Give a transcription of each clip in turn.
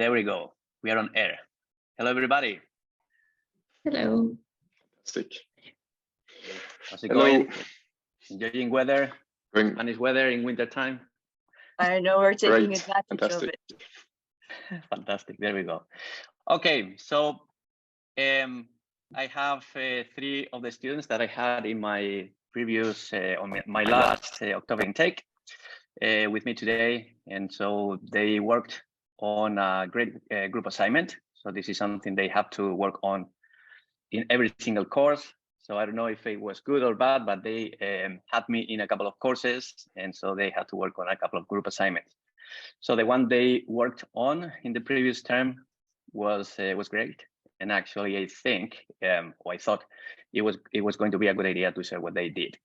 There we go. We are on air. Hello, everybody. Hello. Fantastic. How's it Hello. going? Enjoying weather? Going Spanish weather in winter time? I know we're taking great. advantage Fantastic. of it. Fantastic. There we go. Okay, so I have 3 of the students that I had in my previous, on my last October intake with me today. And so they worked on a great group assignment. So this is something they have to work on in every single course. So I don't know if it was good or bad, but they had me in a couple of courses. And so they had to work on a couple of group assignments. So the one they worked on in the previous term was great. And actually, I think, or I thought it was going to be a good idea to share what they did.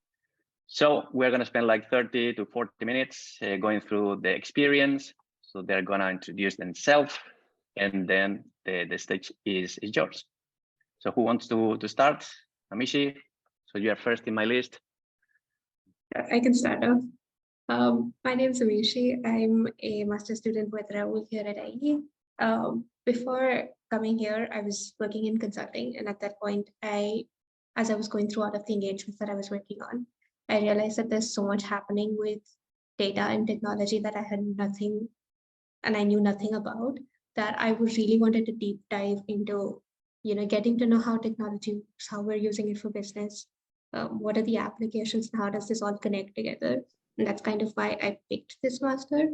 So we're going to spend like 30 to 40 minutes going through the experience. So they're going to introduce themselves, and then the stage is yours. So who wants to start? Amishi, so you are first in my list. I can start off. My name is Amishi. I'm a master's student with Rahul here at IE. Before coming here, I was working in consulting. And at that point, as I was going through all of the engagements that I was working on, I realized that there's so much happening with data and technology that I had nothing, and I knew nothing about, that I really wanted to deep dive into, getting to know how technology works, how we're using it for business, what are the applications, and how does this all connect together? And that's kind of why I picked this master.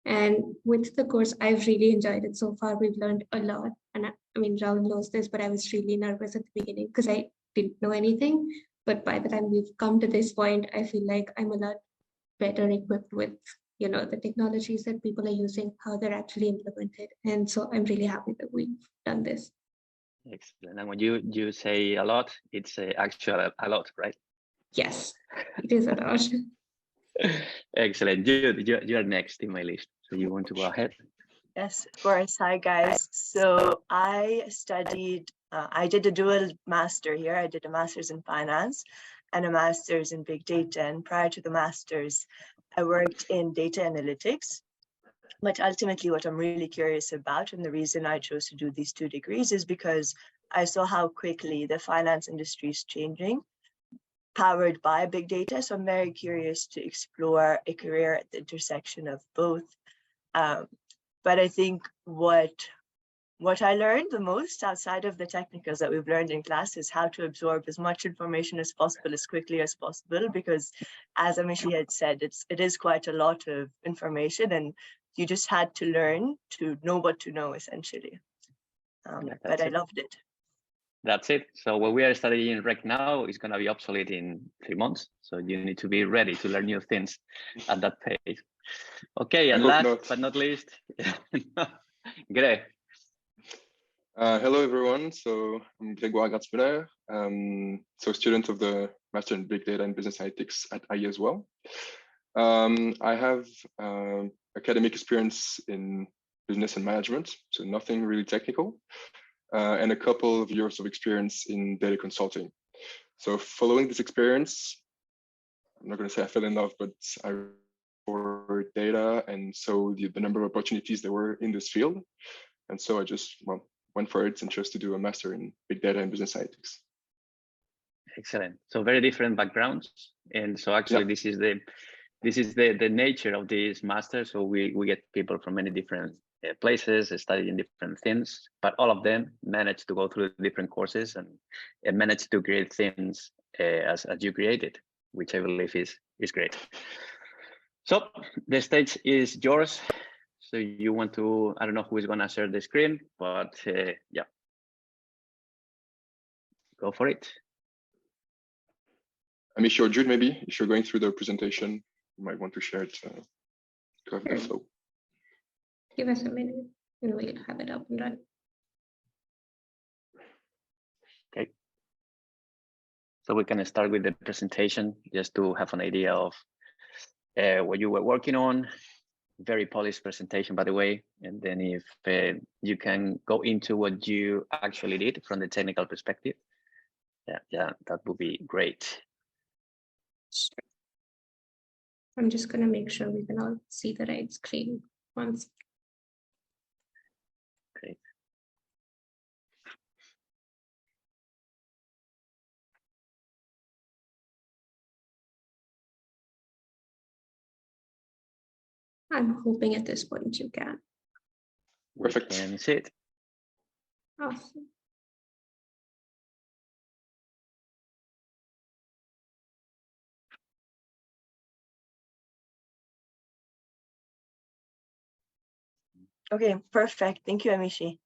And with the course, I've really enjoyed it so far. We've learned a lot. And I mean, Raul knows this, but I was really nervous at the beginning because I didn't know anything. But by the time we've come to this point, I feel like I'm a lot better equipped with, the technologies that people are using, how they're actually implemented. And so I'm really happy that we've done this. Excellent. And when you say a lot, it's actually a lot, right? Yes, it is a lot. Excellent. You're next in my list. So you want to go ahead? Yes, of course. Hi, guys. So I studied, I did a dual master here. I did a master's in finance and a master's in big data. And prior to the master's, I worked in data analytics. But ultimately, what I'm really curious about, and the reason I chose to do these 2 degrees, is because I saw how quickly the finance industry is changing, powered by big data. So I'm very curious to explore a career at the intersection of both. But I think what I learned the most outside of the technicals that we've learned in class is how to absorb as much information as possible, as quickly as possible, because as Amishi had said, it is quite a lot of information, and you just had to learn to know what to know, essentially. But I loved it. That's it. So what we are studying right now is going to be obsolete in 3 months. So you need to be ready to learn new things at that pace. Okay, and last but not least, Greg. Hello, everyone. So I'm Grégoire Gratzmüller, so student of the Master in Big Data and Business Analytics at IE as well. I have academic experience in business and management, so nothing really technical, and a couple of years of experience in data consulting. So following this experience, I'm not going to say I fell in love, but I for data, and so the number of opportunities there were in this field, and so I just went for it and chose to do a master in big data and business analytics. Excellent. So very different backgrounds, and so actually this is the nature of this master. So we get people from many different places studying different things, but all of them manage to go through different courses and manage to create things as you created, which I believe is great. So the stage is yours. So you want to, I don't know who is going to share the screen, but yeah, go for it. Amishi or Jude, maybe if you're going through the presentation, you might want to share it to have the flow. Give us a minute and we'll have it up and run. Okay. So we can start with the presentation just to have an idea of what you were working on. Very polished presentation, by the way. And then if you can go into what you actually did from the technical perspective, yeah, that would be great. Sure. I'm just going to make sure we can all see the right screen once. I'm hoping at this point you can. Perfect. Can see it. Awesome. Okay, perfect. Thank you, Amishi.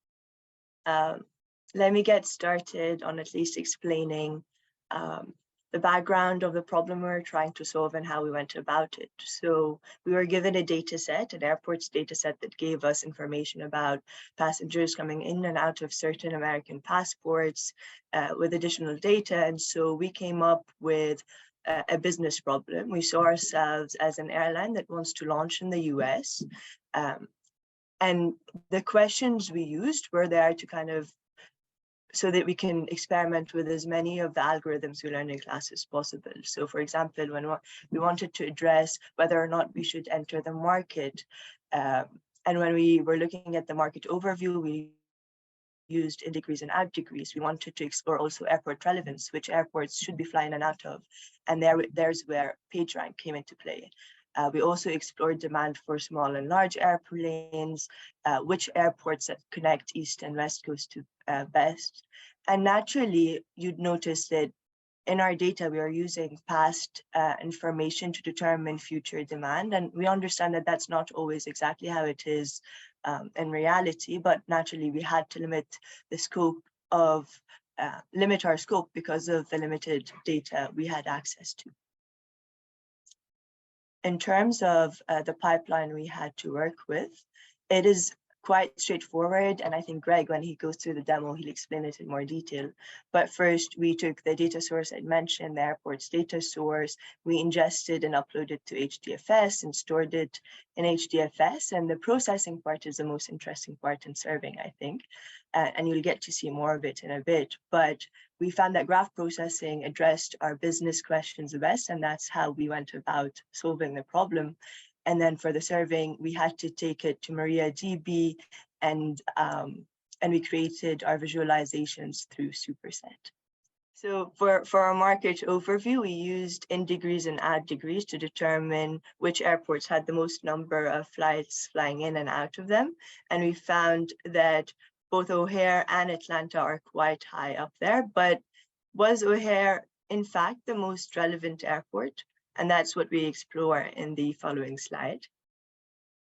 Let me get started on at least explaining the background of the problem we're trying to solve and how we went about it. So we were given a data set, an airport's data set that gave us information about passengers coming in and out of certain American passports with additional data. And so we came up with a business problem. We saw ourselves as an airline that wants to launch in the US. And the questions we used were there to kind of so that we can experiment with as many of the algorithms we learn in class as possible. So for example, when we wanted to address whether or not we should enter the market, and when we were looking at the market overview, we used in degrees and out degrees. We wanted to explore also airport relevance, which airports should be flying in and out of. And there's where PageRank came into play. We also explored demand for small and large airplanes, which airports that connect East and West Coast to best. And naturally, you'd notice that in our data, we are using past information to determine future demand. And we understand that that's not always exactly how it is in reality, but naturally we had to limit the scope of, limit our scope because of the limited data we had access to. In terms of the pipeline we had to work with, it is quite straightforward. And I think Greg, when he goes through the demo, he'll explain it in more detail. But first, we took the data source I mentioned, the airport's data source. We ingested and uploaded to HDFS and stored it in HDFS. And the processing part is the most interesting part in serving, I think. And you'll get to see more of it in a bit. But we found that graph processing addressed our business questions the best, and that's how we went about solving the problem. And then for the serving, we had to take it to MariaDB, and we created our visualizations through Superset. So for our market overview, we used in degrees and out degrees to determine which airports had the most number of flights flying in and out of them. And we found that both O'Hare and Atlanta are quite high up there, but was O'Hare in fact the most relevant airport? And that's what we explore in the following slide.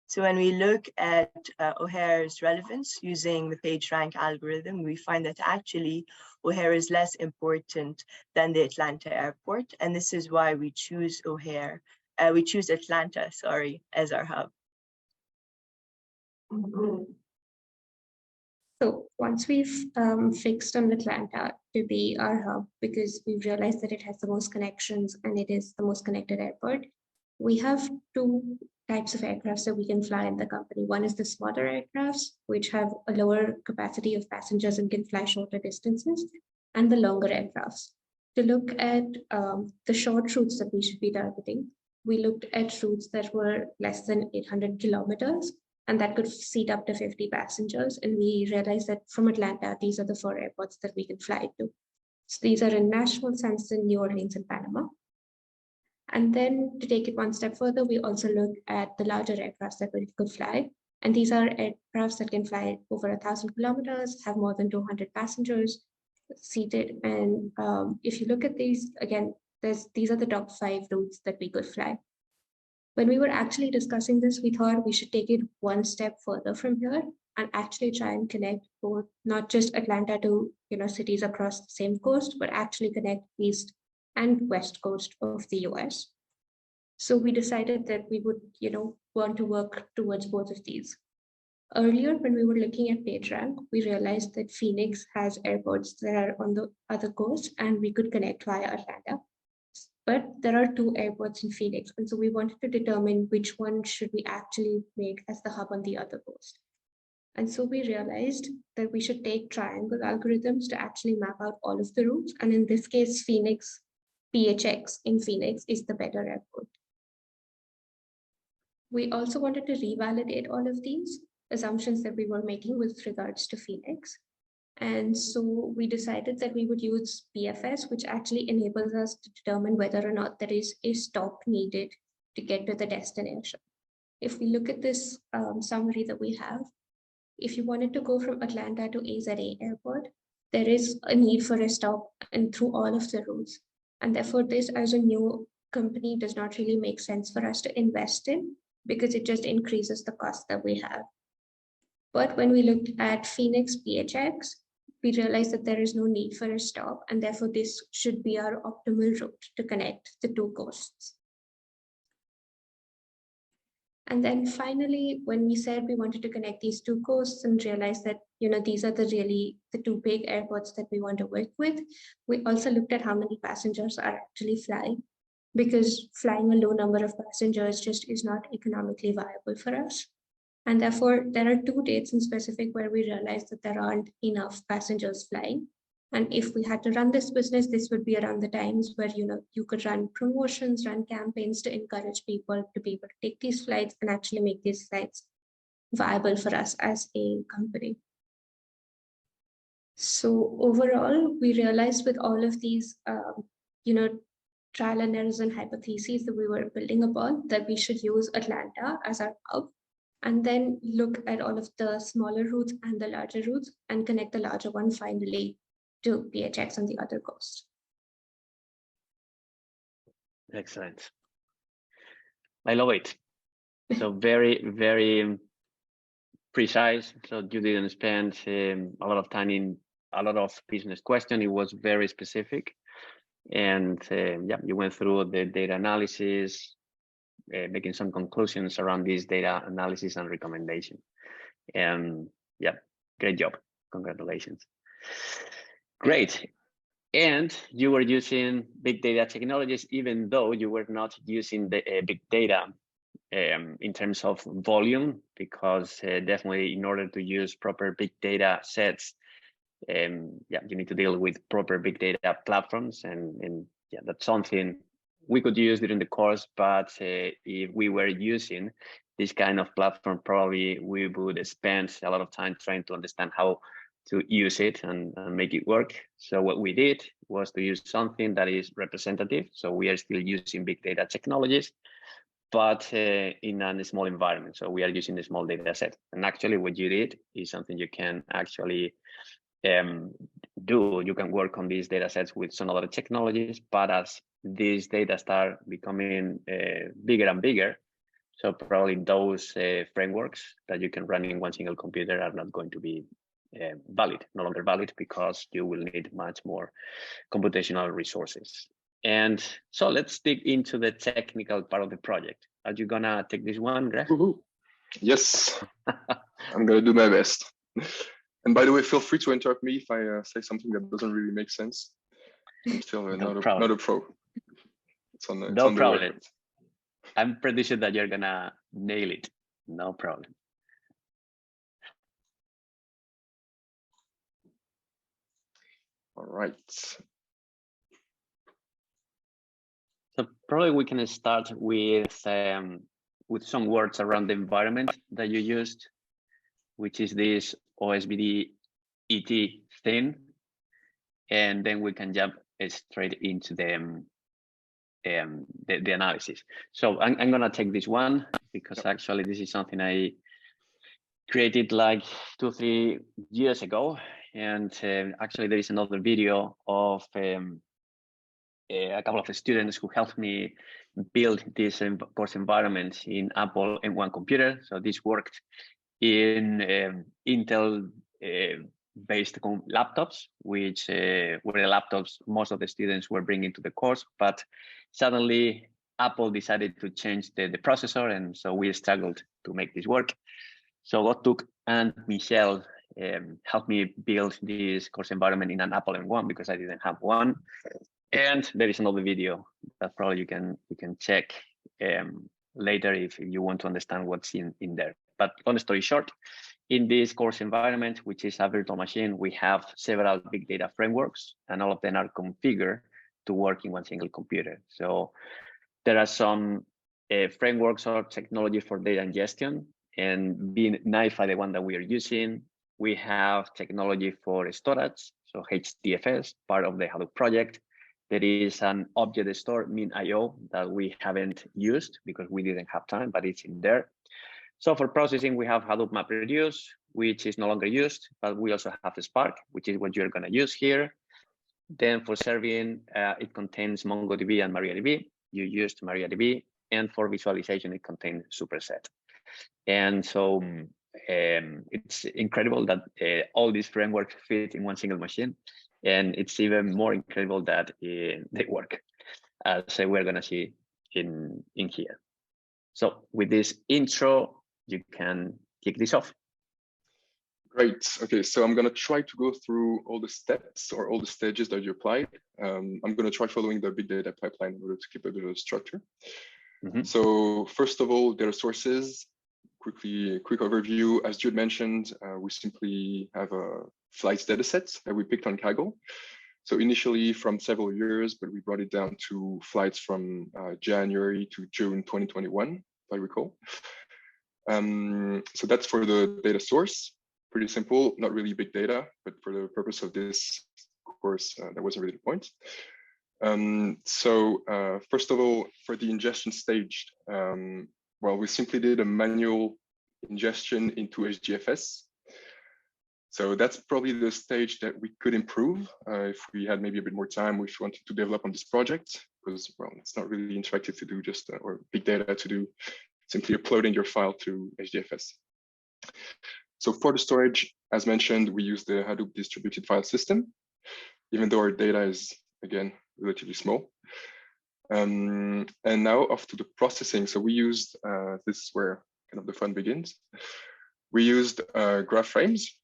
So when we look at O'Hare's relevance using the PageRank algorithm, we find that actually O'Hare is less important than the Atlanta airport. And this is why we choose Atlanta, as our hub. So once we've fixed on Atlanta to be our hub, because we've realized that it has the most connections and it is the most connected airport, we have two types of aircrafts that we can fly in the company. One is the smaller aircrafts, which have a lower capacity of passengers and can fly shorter distances, and the longer aircrafts. To look at the short routes that we should be targeting, we looked at routes that were less than 800 kilometers, and that could seat up to 50 passengers. And we realized that from Atlanta, these are the 4 airports that we can fly to. So these are in Nashville, San Francisco, New Orleans, and Panama. And then to take it one step further, we also look at the larger aircrafts that we could fly. And these are aircrafts that can fly over 1,000 kilometers, have more than 200 passengers seated. And if you look at these, again, these are the top 5 routes that we could fly. When we were actually discussing this, we thought we should take it one step further from here and actually try and connect both, not just Atlanta to cities across the same coast, but actually connect East and West Coast of the US. So we decided that we would want to work towards both of these. Earlier, when we were looking at PageRank, we realized that Phoenix has airports that are on the other coast, and we could connect via Atlanta. But there are 2 airports in Phoenix, and so we wanted to determine which one should we actually make as the hub on the other coast. And so we realized that we should take triangle algorithms to actually map out all of the routes. And in this case, Phoenix, PHX in Phoenix is the better airport. We also wanted to revalidate all of these assumptions that we were making with regards to Phoenix. And so we decided that we would use PFS, which actually enables us to determine whether or not there is a stop needed to get to the destination. if we look at this summary that we have, if you wanted to go from Atlanta to AZA Airport, there is a need for a stop and through all of the routes. And therefore, this as a new company does not really make sense for us to invest in because it just increases the cost that we have. But when we looked at Phoenix PHX, we realized that there is no need for a stop, and therefore this should be our optimal route to connect the two coasts. And then finally, when we said we wanted to connect these two coasts and realized that, these are the two big airports that we want to work with, we also looked at how many passengers are actually flying, because flying a low number of passengers just is not economically viable for us. And therefore, there are 2 dates in specific where we realized that there aren't enough passengers flying. And if we had to run this business, this would be around the times where, you could run promotions, run campaigns to encourage people to be able to take these flights and actually make these flights viable for us as a company. So overall, we realized with all of these, trial and errors and hypotheses that we were building upon, that we should use Atlanta as our hub, and then look at all of the smaller routes and the larger routes and connect the larger one finally to PHX on the other coast. Excellent. I love it. So very, very precise. So you didn't spend a lot of time in a lot of business questions. It was very specific. And yeah, you went through the data analysis, making some conclusions around this data analysis and recommendation. And yeah, great job. Congratulations. Great. And you were using big data technologies, even though you were not using the big data in terms of volume, because definitely in order to use proper big data sets, yeah, you need to deal with proper big data platforms. And yeah, that's something we could use during the course, but if we were using this kind of platform, probably we would spend a lot of time trying to understand how to use it and make it work. So what we did was to use something that is representative. So we are still using big data technologies, but in a small environment. So we are using a small data set. And actually what you did is something you can actually do. You can work on these data sets with some other technologies, but as these data start becoming bigger and bigger, so probably those frameworks that you can run in one single computer are not going to be no longer valid, because you will need much more computational resources. And so let's dig into the technical part of the project. Are you gonna take this one, Greg? Yes, I'm gonna do my best. And by the way, feel free to interrupt me if I say something that doesn't really make sense. I'm still not a pro. It's on No problem. Record. I'm pretty sure that you're gonna nail it. No problem. All right. So probably we can start with some words around the environment that you used, which is this OSBD ET thing, and then we can jump straight into the analysis. So I'm gonna take this one because actually this is something I created like 2-3 years ago, and actually there is another video of a couple of students who helped me build this course environment in Apple M1 computer. So this worked in Intel based laptops, which were the laptops most of the students were bringing to the course, but suddenly Apple decided to change the processor, and so we struggled to make this work. So Gotuk and Michelle helped me build this course environment in an Apple M1 because I didn't have one. And there is another video that probably you can check later if you want to understand what's in there. But long story short, in this course environment, which is a virtual machine, we have several big data frameworks, and all of them are configured to work in one single computer. So there are some frameworks or technology for data ingestion, and being NiFi, the one that we are using, we have technology for storage, so HDFS, part of the Hadoop project. There is an object store, min.io, that we haven't used because we didn't have time, but it's in there. So for processing, we have Hadoop MapReduce, which is no longer used, but we also have the Spark, which is what you're going to use here. Then for serving, it contains MongoDB and MariaDB. You used MariaDB, and for visualization, it contains Superset. And so it's incredible that all these frameworks fit in one single machine, and it's even more incredible that they work, as we're going to see in here. So with this intro, you can kick this off. Great. Okay, so I'm going to try to go through all the steps or all the stages that you applied. I'm going to try following the big data pipeline in order to keep a bit of structure. So first of all, data sources. Quick overview. As Jude mentioned, we simply have a flights data set that we picked on Kaggle. So initially from several years, but we brought it down to flights from January to June 2021, if I recall. So that's for the data source. Pretty simple, not really big data, but for the purpose of this course, that wasn't really the point. First of all, for the ingestion stage, well, we simply did a manual ingestion into HDFS. So that's probably the stage that we could improve if we had maybe a bit more time, if we wanted to develop on this project, because, well, it's not really interactive to do just, or big data to do simply uploading your file to HDFS. So for the storage, as mentioned, we use the Hadoop distributed file system, even though our data is, again, relatively small. And now off to the processing. So we used, this is where kind of the fun begins. We used graph frames.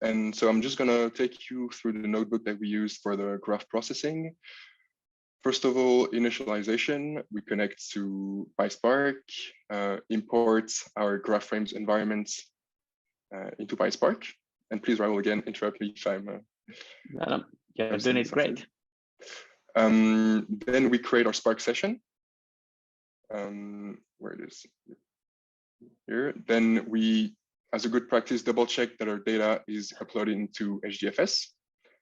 And so I'm just gonna take you through the notebook that we used for the graph processing. First of all, initialization, we connect to PySpark, import our graph frames environment into PySpark. And please, Raul, again, interrupt me if I'm you're doing it great. Then we create our Spark session. Where it is here. Then we, as a good practice, double check that our data is uploaded into HDFS.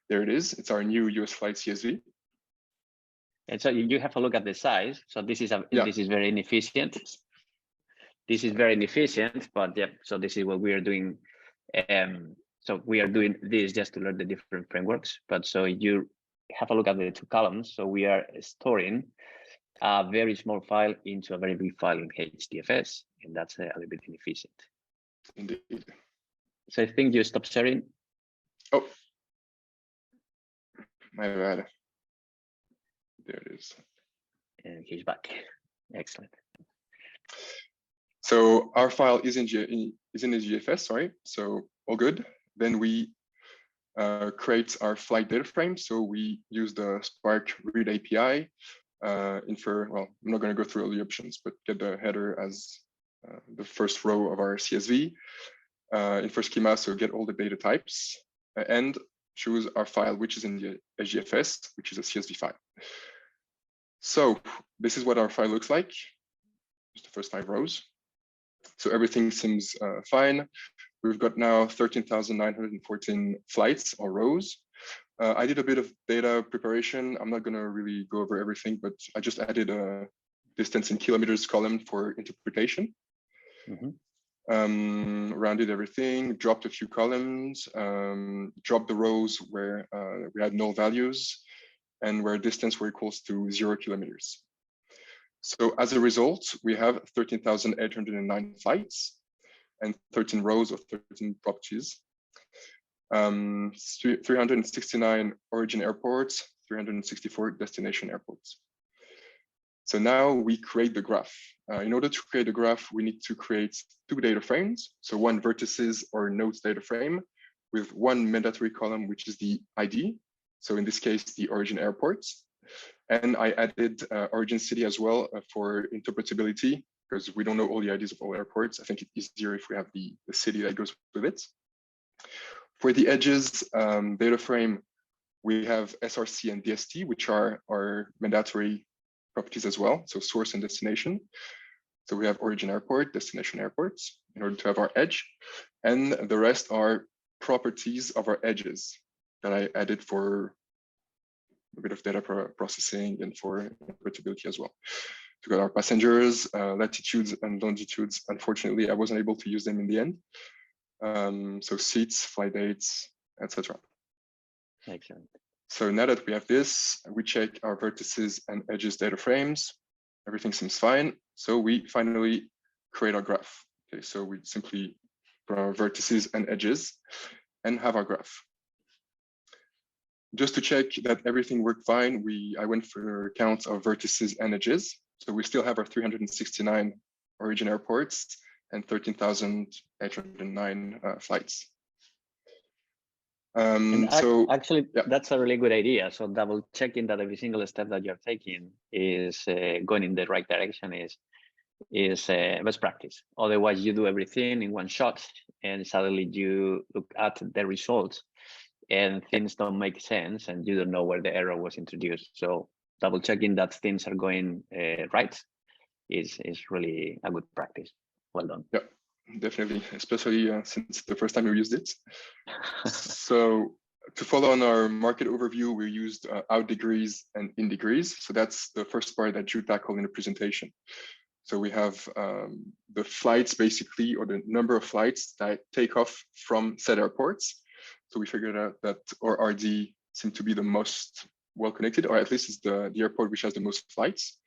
There it is. It's our new US flight CSV. And so you have a look at the size. So this is this is very inefficient. This is very inefficient, but yeah. So this is what we are doing. So we are doing this just to learn the different frameworks. But so you have a look at the two columns. So we are storing a very small file into a very big file in HDFS, and that's a little bit inefficient. Indeed. So I think you stop sharing. Oh, my bad. There it is. And he's back. Excellent. So our file is in HDFS, sorry. So all good. Then we create our flight data frame. So we use the Spark read API, infer, well, I'm not going to go through all the options, but get the header as the first row of our CSV, infer schema, so get all the data types, and choose our file, which is in the HDFS, which is a CSV file. So this is what our file looks like, just the first 5 rows. So everything seems fine. We've got now 13,914 flights or rows. I did a bit of data preparation. I'm not going to really go over everything, but I just added a distance in kilometers column for interpretation. Rounded everything, dropped a few columns, dropped the rows where we had null values and where distance were equals to 0 kilometers. So as a result, we have 13,809 flights and 13 rows of 13 properties. 369 origin airports, 364 destination airports. So now we create the graph. In order to create the graph, we need to create 2 data frames. So one vertices or nodes data frame with one mandatory column, which is the ID. So in this case, the origin airports. And I added origin city as well for interpretability, because we don't know all the IDs of all airports. I think it's easier if we have the city that goes with it. For the edges data frame, we have SRC and DST, which are our mandatory properties as well, so source and destination. So we have origin airport, destination airports in order to have our edge. And the rest are properties of our edges that I added for a bit of data processing and for interpretability as well. to get our passengers, latitudes and longitudes. Unfortunately, I wasn't able to use them in the end. So seats, flight dates, etc. Excellent. So now that we have this, we check our vertices and edges data frames. Everything seems fine. So we finally create our graph. Okay, so we simply put our vertices and edges and have our graph. Just to check that everything worked fine, I went for a count of vertices and edges. So we still have our 369 origin airports and 13,809 flights. So actually, yeah. That's a really good idea. So double checking that every single step that you're taking is going in the right direction is best practice. Otherwise, you do everything in one shot, and suddenly you look at the results, and things don't make sense, and you don't know where the error was introduced. So double checking that things are going right is really a good practice. Well done. Yeah. Definitely, especially since the first time we used it. So to follow on our market overview, we used out degrees and in degrees. So that's the first part that you tackle in the presentation. So we have the flights basically, or the number of flights that take off from said airports. So we figured out that our RD seemed to be the most well connected, or at least it's the airport which has the most flights.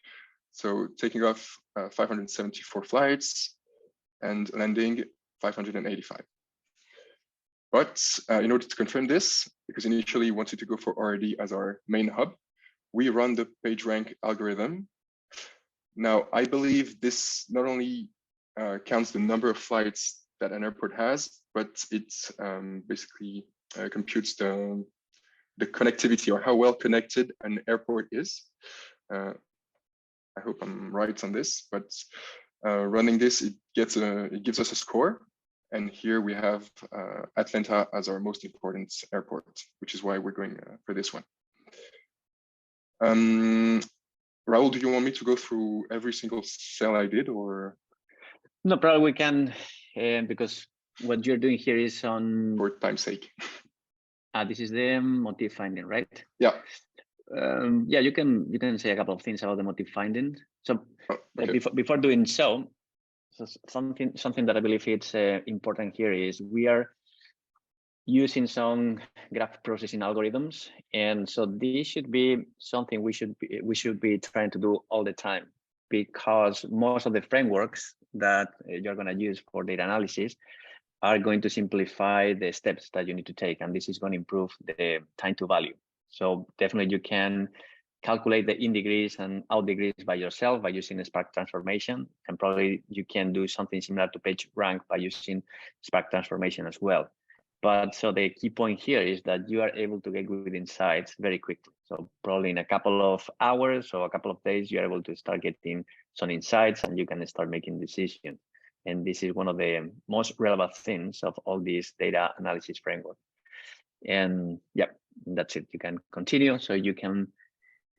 So taking off 574 flights, and landing 585. But in order to confirm this, because initially we wanted to go for RD as our main hub, we run the PageRank algorithm. Now, I believe this not only counts the number of flights that an airport has, but it basically computes the connectivity, or how well connected an airport is. I hope I'm right on this, but running this, it gives us a score. And here we have Atlanta as our most important airport, which is why we're going for this one. Raul, do you want me to go through every single cell I did, or? No, probably we can, because what you're doing here is on. For time's sake. This is the motif finding, right? Yeah. Yeah, you can say a couple of things about the motif finding. So okay. Before doing so something that I believe it's important here is we are using some graph processing algorithms, and so this should be something we should be trying to do all the time, because most of the frameworks that you're going to use for data analysis are going to simplify the steps that you need to take, and this is going to improve the time to value. So definitely you can calculate the in degrees and out degrees by yourself by using a Spark transformation, and probably you can do something similar to PageRank by using Spark transformation as well. But so the key point here is that you are able to get good insights very quickly. So probably in a couple of hours or a couple of days, you're able to start getting some insights, and you can start making decisions. And this is one of the most relevant things of all these data analysis framework. And yeah, that's it. You can continue. So you can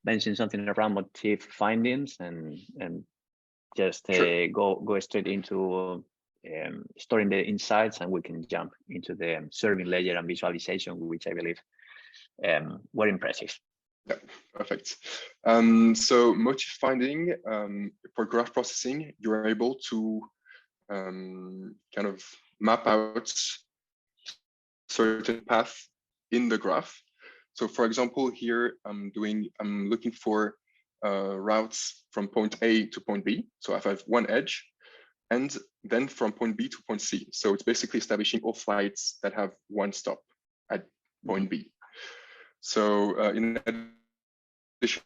mention something around motif findings and just sure. go straight into storing the insights, and we can jump into the serving layer and visualization, which I believe were impressive. Yeah, perfect. So motif finding, for graph processing, you are able to kind of map out certain path in the graph. So for example, here I'm looking for routes from point A to point B. So if I have one edge, and then from point B to point C. So it's basically establishing all flights that have one stop at point B. So in addition,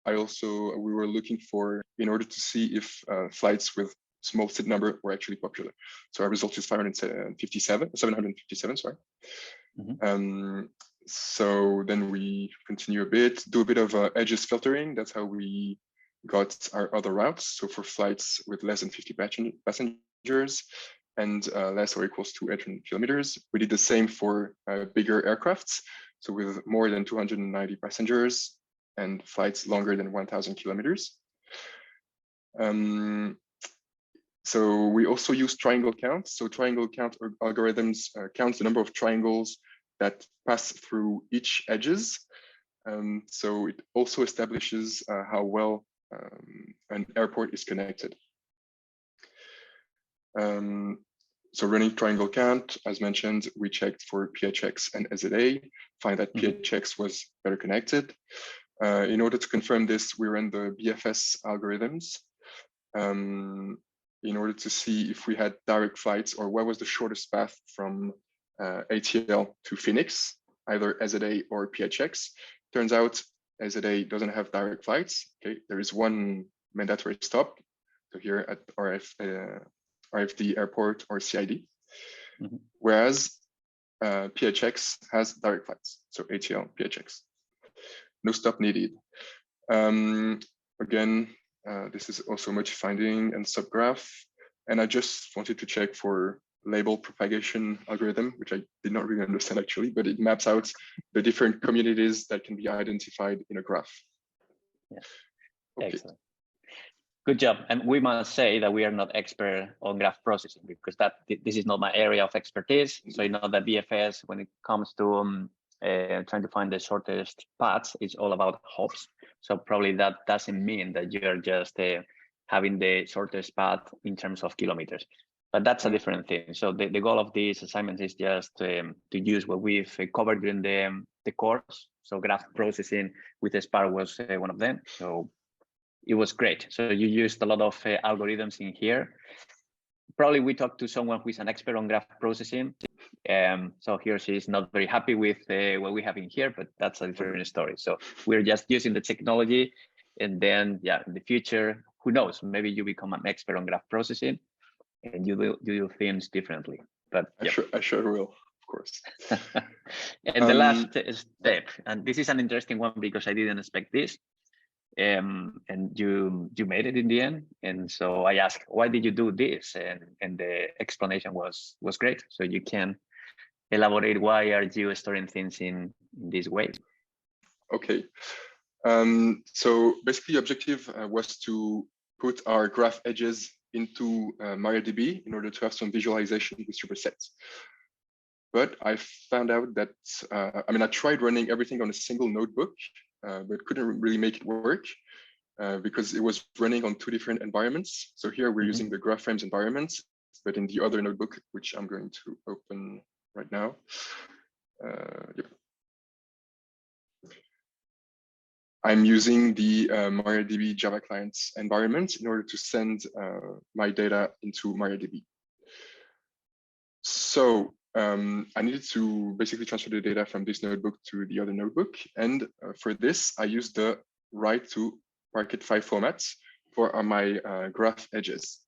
we were looking for, in order to see if flights with small seat number were actually popular. So our result is 757, sorry. Mm-hmm. So then we continue a bit, do a bit of edges filtering. That's how we got our other routes. So for flights with less than 50 passengers and less or equals to 800 kilometers, we did the same for bigger aircrafts. So with more than 290 passengers and flights longer than 1,000 kilometers. So we also use triangle count. So triangle count algorithms counts the number of triangles that pass through each edges. So it also establishes how well an airport is connected. So running triangle count, as mentioned, we checked for PHX and SZA, find that PHX was better connected. In order to confirm this, we ran the BFS algorithms in order to see if we had direct flights or what was the shortest path from ATL to Phoenix, either SZA or PHX. Turns out SZA doesn't have direct flights. Okay, there is one mandatory stop. So here at RFD Airport or CID, whereas PHX has direct flights. So ATL, PHX, no stop needed. Again, this is also multi finding and subgraph. And I just wanted to check for label propagation algorithm, which I did not really understand actually, but it maps out the different communities that can be identified in a graph. Yeah. Okay. Excellent. Good job. And we must say that we are not expert on graph processing because this is not my area of expertise. So you know that BFS, when it comes to trying to find the shortest paths, it's all about hops. So probably that doesn't mean that you're just having the shortest path in terms of kilometers, but that's a different thing. So the goal of these assignments is just to use what we've covered during the course. So graph processing with Spark was one of them. So it was great. So you used a lot of algorithms in here. Probably we talked to someone who is an expert on graph processing. So he or she is not very happy with what we have in here, but that's a different story. So we're just using the technology, and then yeah, in the future, who knows? Maybe you become an expert on graph processing, and you do things differently. But yeah. I sure will, of course. And the last step, and this is an interesting one because I didn't expect this. And you made it in the end, and so I asked, why did you do this? And the explanation was great. So you can elaborate, why are you storing things in this way? Okay. So basically the objective was to put our graph edges into MariaDB in order to have some visualization with supersets. But I found out that, I tried running everything on a single notebook, but couldn't really make it work because it was running on two different environments. So here we're using the graph frames environment, but in the other notebook, which I'm going to open right now. Yep. I'm using the MariaDB Java clients environment in order to send my data into MariaDB. So I needed to basically transfer the data from this notebook to the other notebook. And for this, I used the write to Parquet 5 format for my graph edges.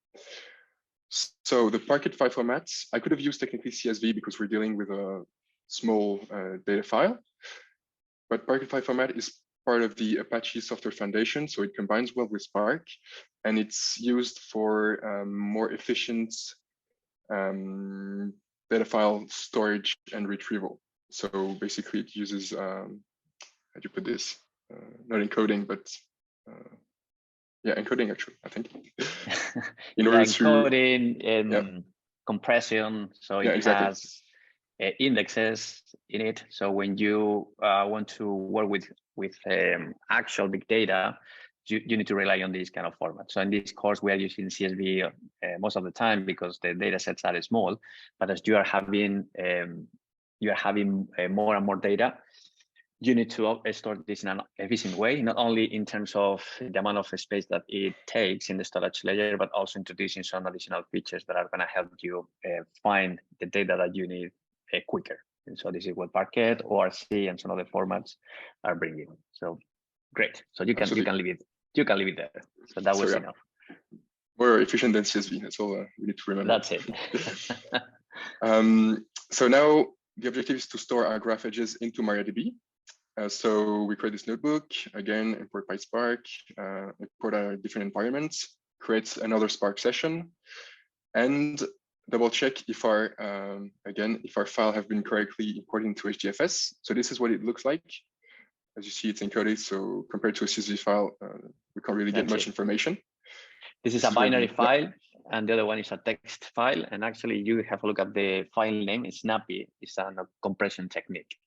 So the Parquet 5 format, I could have used technically CSV because we're dealing with a small data file. But Parquet 5 format is part of the Apache Software Foundation, so it combines well with Spark, and it's used for more efficient data file storage and retrieval. So basically it uses, how do you put this? Not encoding, but yeah, encoding actually, I think. In order encoding and compression, so it has indexes in it. So when you want to work with actual big data, you need to rely on this kind of format. So in this course, we are using CSV most of the time because the data sets are small. But as you are having more and more data, you need to store this in an efficient way, not only in terms of the amount of space that it takes in the storage layer, but also introducing some additional features that are going to help you find the data that you need quicker. And so this is what Parquet, ORC, and some other formats are bringing. So great. So you can leave it. You can leave it there. So that was enough. More efficient than CSV. That's all we need to remember. That's it. So now the objective is to store our graph edges into MariaDB. So we create this notebook, again, import PySpark, import our different environments, create another Spark session, and double check if our, if our file have been correctly imported into HDFS. So this is what it looks like. As you see, it's encoded. So compared to a CSV file, we can't really get much information. This is a binary file, and the other one is a text file. And actually, you have a look at the file name. It's snappy. It's a compression technique.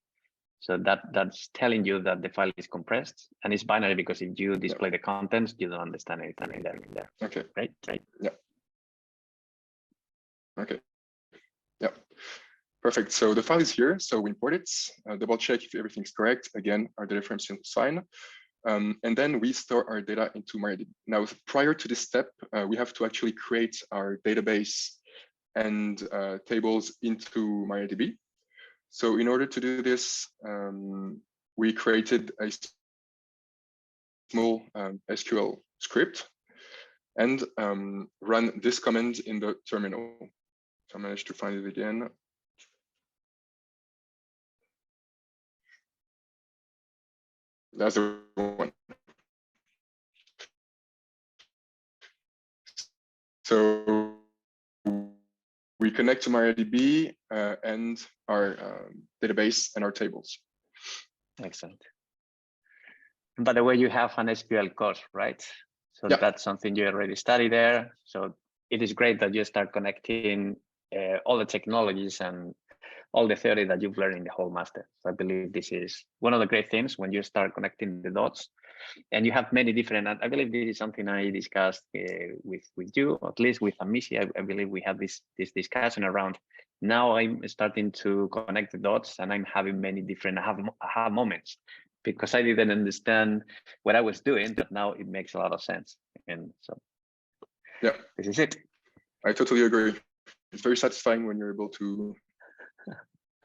So that's telling you that the file is compressed, and it's binary because if you display the contents, you don't understand anything in there. Okay. Right. Yeah. Okay. Yeah. Perfect. So the file is here. So we import it, double check if everything's correct. Again, our data frame sign. And then we store our data into MariaDB. Now, prior to this step, we have to actually create our database and tables into MariaDB. So in order to do this, we created a small SQL script and run this command in the terminal. So I managed to find it again. That's the one. So we connect to MariaDB and our database and our tables. Excellent. By the way, you have an SQL course, right? So yeah. That's something you already studied there. So it is great that you start connecting all the technologies and all the theory that you've learned in the whole master. So I believe this is one of the great things when you start connecting the dots, and you have many different. I believe this is something I discussed with you, at least with Amici. I believe we had this discussion around. Now I'm starting to connect the dots, and I'm having many different aha moments because I didn't understand what I was doing, but now it makes a lot of sense. And so, yeah, this is it. I totally agree. It's very satisfying when you're able to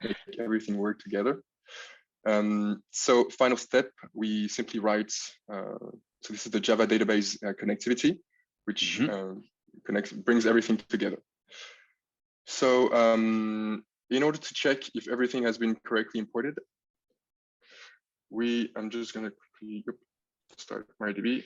make everything work together. So final step, we simply write, so this is the Java database connectivity, which brings everything together. So in order to check if everything has been correctly imported, I'm just gonna quickly start MariaDB.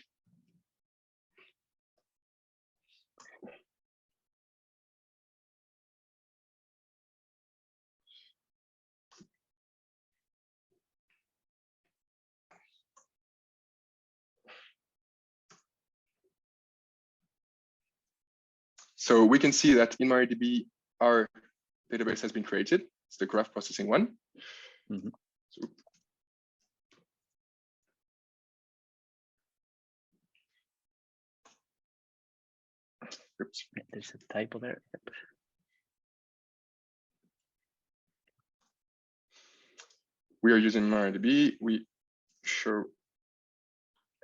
So we can see that in MariaDB, our database has been created. It's the graph processing one. So, oops. There's a typo there. We are using MariaDB. We show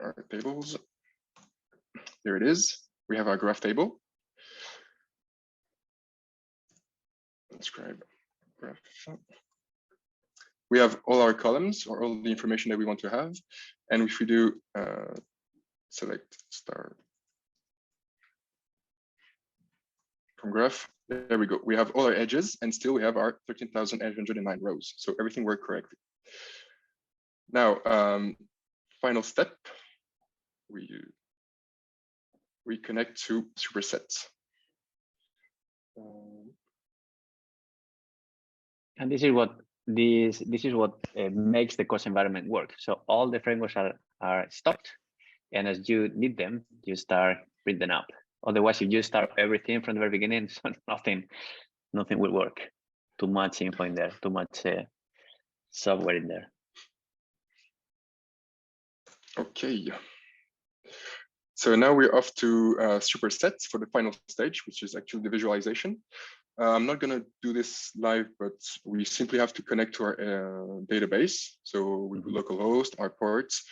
our tables. Here it is. We have our graph table. Describe graph. We have all our columns or all the information that we want to have. And if we do select star from graph, there we go. We have all our edges and still we have our 13,809 rows. So everything worked correctly. Now, final step, we connect to supersets. And this is what makes the course environment work. So all the frameworks are stopped, and as you need them, you start bring them up. Otherwise, if you start everything from the very beginning, so nothing will work. Too much info in there, too much software in there. Okay. So now we're off to supersets for the final stage, which is actually the visualization. I'm not going to do this live, but we simply have to connect to our database. So we localhost, our ports,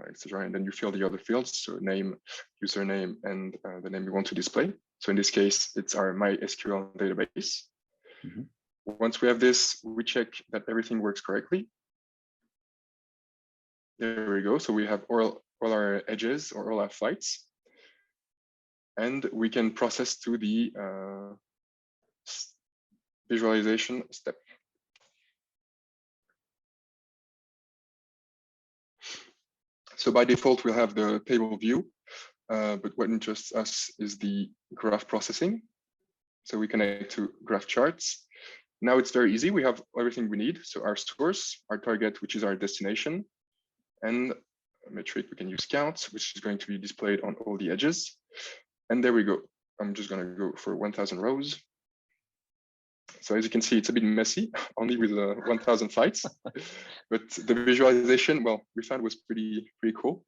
etc. And then you fill the other fields, so name, username, and the name you want to display. So in this case, it's our MySQL database. Once we have this, we check that everything works correctly. There we go. So we have all our edges or all our flights. And we can process to the visualization step. So by default, we'll have the table view, but what interests us is the graph processing. So we connect to graph charts. Now it's very easy. We have everything we need. So our source, our target, which is our destination, and a metric, we can use count, which is going to be displayed on all the edges. And there we go. I'm just going to go for 1,000 rows. So as you can see, it's a bit messy, only with 1,000 flights, but the visualization, well, we found was pretty cool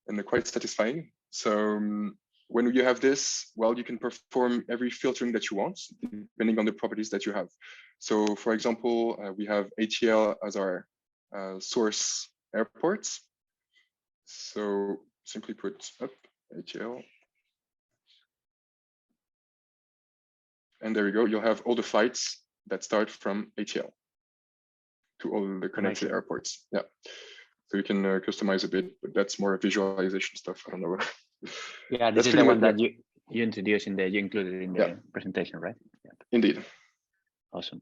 and quite satisfying. So when you have this, well, you can perform every filtering that you want, depending on the properties that you have. So for example, we have ATL as our source airports. So simply put up ATL. And there you go, you'll have all the flights that start from ATL to all the connected airports. Yeah. So you can customize a bit, but that's more visualization stuff. I don't know. Yeah, this is the one that you introduced in you included in the presentation, right? Yeah. Indeed. Awesome.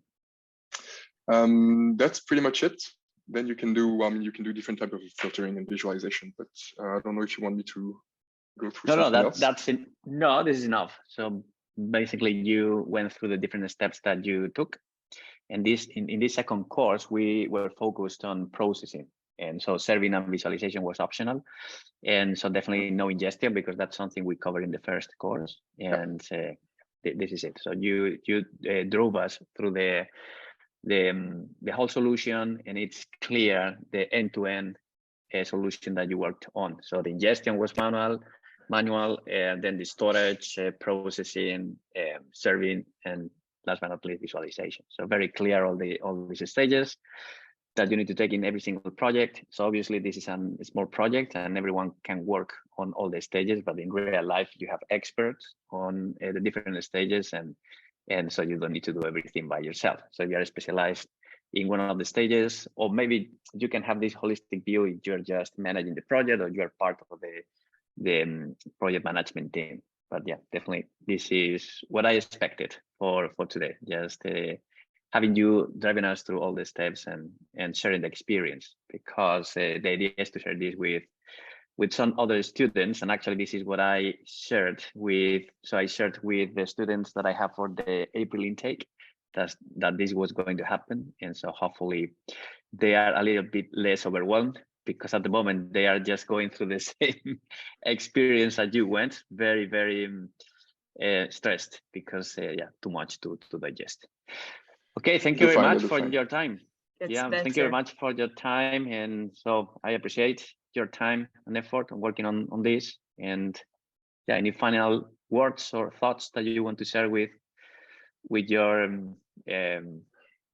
That's pretty much it. Then you can do you can do different type of filtering and visualization, but I don't know if you want me to go through something else. That's it. No, this is enough. So basically you went through the different steps that you took. And this in this second course, we were focused on processing. And so serving and visualization was optional. And so definitely no ingestion, because that's something we covered in the first course. And this is it. So you drove us through the whole solution, and it's clear the end-to-end solution that you worked on. So the ingestion was manual, and then the storage, processing, serving, and last but not least, visualization. So very clear all these stages that you need to take in every single project. So obviously this is a small project and everyone can work on all the stages, but in real life you have experts on the different stages, and so you don't need to do everything by yourself. So if you are specialized in one of the stages, or maybe you can have this holistic view if you're just managing the project or you're part of the project management team. But yeah, definitely this is what I expected for today. Just having you driving us through all the steps and sharing the experience, because the idea is to share this with some other students. And actually this is what I shared with, so I shared with the students that I have for the April intake, that this was going to happen. And so hopefully they are a little bit less overwhelmed, because at the moment they are just going through the same experience that you went, very, very stressed, because too much to digest. Okay, thank you very much for your time. Thank you very much for your time. And so I appreciate your time and effort on working on this. And any final words or thoughts that you want to share with your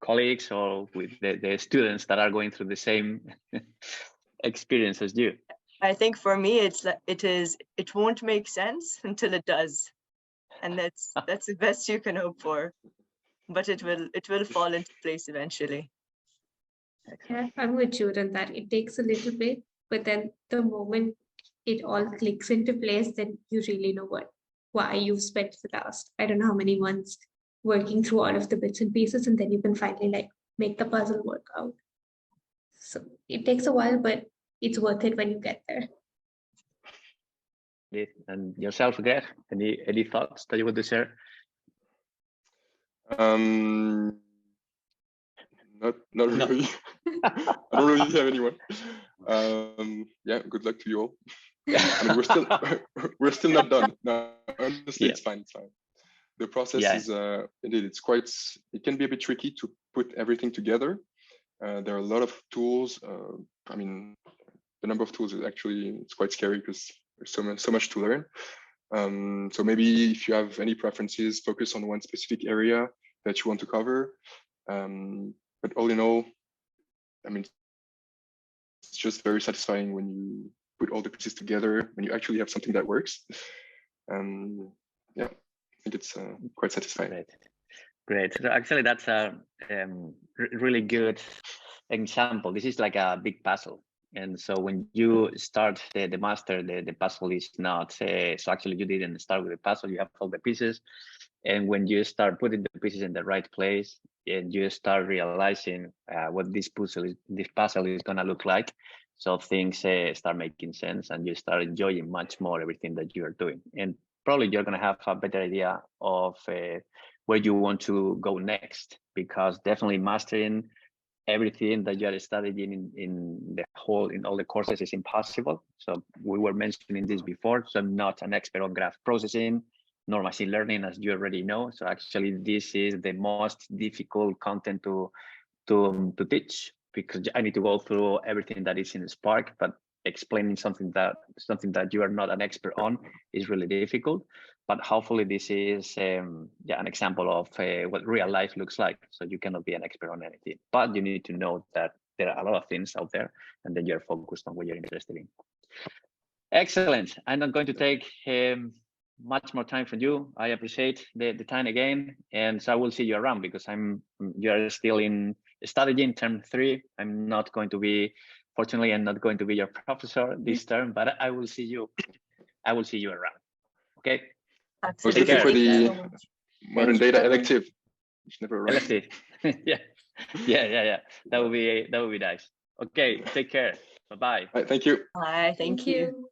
colleagues or with the students that are going through the same experience as you? I think for me, it won't make sense until it does. And that's the best you can hope for. But it will fall into place eventually. Yeah, I'm with you on that. It takes a little bit, but then the moment it all clicks into place, then you really know why you've spent the last, I don't know how many months working through all of the bits and pieces, and then you can finally make the puzzle work out. So it takes a while, but it's worth it when you get there. And yourself, Greg, any thoughts that you want to share? Not really. I don't really have anyone. Yeah, good luck to you all. I mean, we're still not done. No, honestly, it's fine. It's fine. The process is indeed, it can be a bit tricky to put everything together. There are a lot of tools. I mean, the number of tools is actually, it's quite scary because there's so much to learn. So maybe if you have any preferences, focus on one specific area that you want to cover. But all in all, I mean, it's just very satisfying when you put all the pieces together, when you actually have something that works. Yeah, I think it's quite satisfying. Great. So actually, that's a really good example. This is like a big puzzle. And so when you start the master, the puzzle is not, so actually you didn't start with the puzzle, you have all the pieces. And when you start putting the pieces in the right place, and you start realizing what this puzzle is gonna look like, so things start making sense, and you start enjoying much more everything that you are doing. And probably you're gonna have a better idea of where you want to go next, because definitely mastering everything that you are studying in all the courses is impossible. So we were mentioning this before. So I'm not an expert on graph processing. nor machine learning, as you already know. So actually, this is the most difficult content to teach, because I need to go through everything that is in Spark, but explaining something that you are not an expert on is really difficult. But hopefully this is an example of what real life looks like. So you cannot be an expert on anything, but you need to know that there are a lot of things out there, and then you're focused on what you're interested in. Excellent. I'm not going to take much more time from you. I appreciate the time again, and so I will see you around, because you're still in studying term 3. I'm not going to be, fortunately, I'm not going to be your professor this term, but I will see you. I will see you around. Okay. I was looking for the modern data elective. It's never right. Elective. yeah. That would be nice. Okay. Take care. Bye-bye. Right, thank you. Bye. Thank you.